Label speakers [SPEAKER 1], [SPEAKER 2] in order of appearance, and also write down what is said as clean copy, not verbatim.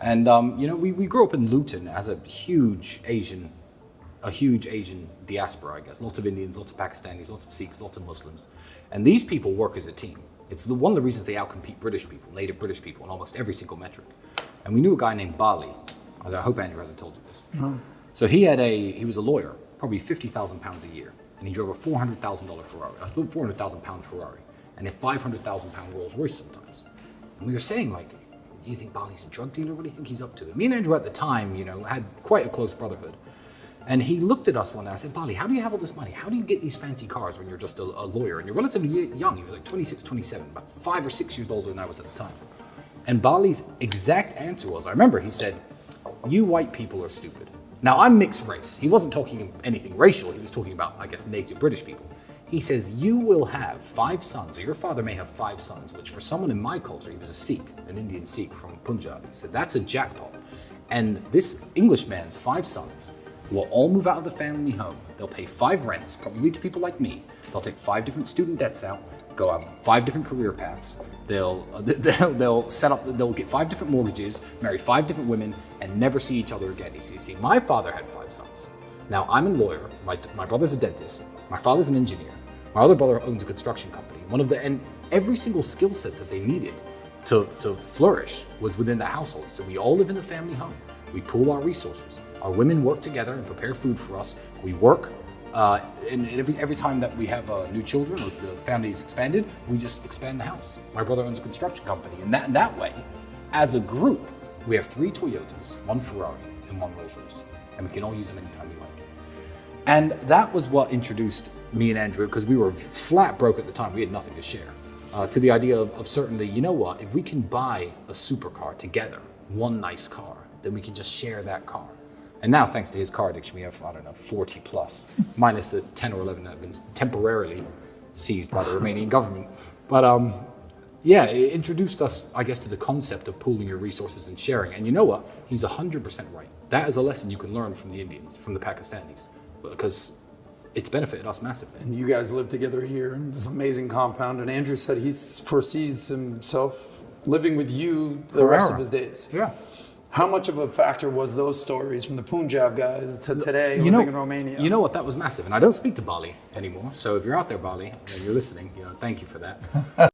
[SPEAKER 1] And we grew up in Luton as a huge Asian diaspora, I guess. Lots of Indians, lots of Pakistanis, lots of Sikhs, lots of Muslims. And these people work as a team. It's one of the reasons they outcompete British people, native British people, in almost every single metric. And we knew a guy named Bali. I hope Andrew hasn't told you this. Oh. So he was a lawyer, probably £50,000 a year. And he drove a $400,000 Ferrari, a £400,000 Ferrari, and a £500,000 Rolls Royce sometimes. And we were saying, like, do you think Bali's a drug dealer? What do you think he's up to? And me and Andrew at the time, had quite a close brotherhood. And he looked at us one day. I said, Bali, how do you have all this money? How do you get these fancy cars when you're just a lawyer? And you're relatively young. He was like 26, 27, about 5 or 6 years older than I was at the time. And Bali's exact answer was, I remember he said, you white people are stupid. Now, I'm mixed race. He wasn't talking anything racial. He was talking about, I guess, native British people. He says, you will have 5 sons, or your father may have 5 sons, which for someone in my culture, he was a Sikh, an Indian Sikh from Punjab. He said, that's a jackpot. And this Englishman's 5 sons will all move out of the family home. They'll pay 5 rents, probably to people like me. They'll take 5 different student debts out, go on 5 different career paths. They'll get 5 different mortgages, marry 5 different women, and never see each other again. You see, my father had 5 sons. Now I'm a lawyer. My brother's a dentist. My father's an engineer. My other brother owns a construction company. And every single skill set that they needed to flourish was within the household. So we all live in a family home. We pool our resources. Our women work together and prepare food for us. We work, and every time that we have new children or the family is expanded, we just expand the house. My brother owns a construction company, and that way, as a group, we have 3 Toyotas, 1 Ferrari, and 1 Rolls Royce, and we can all use them anytime we like. And that was what introduced me and Andrew, because we were flat broke at the time. We had nothing to share. To the idea of certainly, you know what, if we can buy a supercar together, one nice car, then we can just share that car. And now, thanks to his car addiction, we have, 40 plus, minus the 10 or 11 that have been temporarily seized by the Romanian government. But it introduced us, I guess, to the concept of pooling your resources and sharing. And you know what? He's 100% right. That is a lesson you can learn from the Indians, from the Pakistanis, because it's benefited us massively.
[SPEAKER 2] And you guys live together here in this amazing compound. And Andrew said he foresees himself living with you the rest of his days.
[SPEAKER 1] Yeah.
[SPEAKER 2] How much of a factor was those stories from the Punjab guys to today living in Romania?
[SPEAKER 1] You know what? That was massive. And I don't speak to Bali anymore. So if you're out there, Bali, and you're listening, thank you for that.